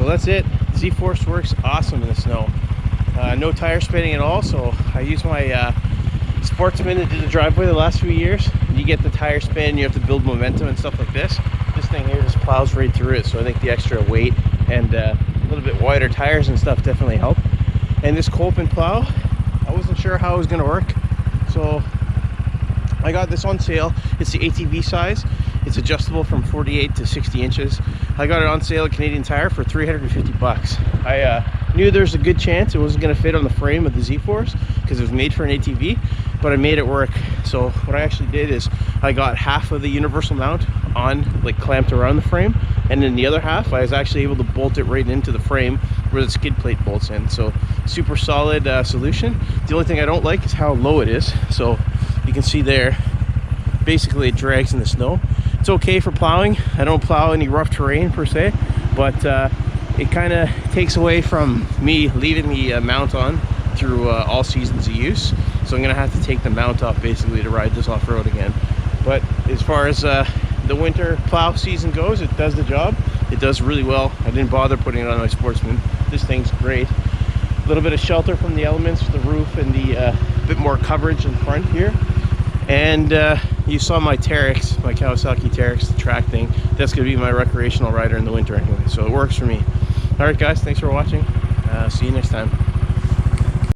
So that's it. ZForce works awesome in the snow. No tire spinning at all, so I use my Sportsman that did the driveway the last few years. You get the tire spin, you have to build momentum and stuff like this. This thing here just plows right through it, so I think the extra weight and a little bit wider tires and stuff definitely help. And this Kolpin plow, I wasn't sure how it was going to work, so I got this on sale. It's the ATV size. It's adjustable from 48 to 60 inches. I got it on sale at Canadian Tire for 350 bucks. I knew there's a good chance it wasn't going to fit on the frame of the ZForce because it was made for an ATV, but I made it work. So what I actually did is I got half of the universal mount on, like, clamped around the frame, and then the other half I was actually able to bolt it right into the frame where the skid plate bolts in. So super solid solution. The only thing I don't like is how low it is. So you can see there, basically it drags in the snow. It's okay for plowing. I don't plow any rough terrain per se, but it kind of takes away from me leaving the mount on through all seasons of use. So I'm gonna have to take the mount off basically to ride this off-road again. But as far as the winter plow season goes, it does the job. It does really well. I didn't bother putting it on my Sportsman. This thing's great. A little bit of shelter from the elements for the roof and the bit more coverage in front here. And you saw my Terex, my Kawasaki Terex, the track thing. That's gonna be my recreational rider in the winter anyway, so it works for me. All right guys, thanks for watching. See you next time.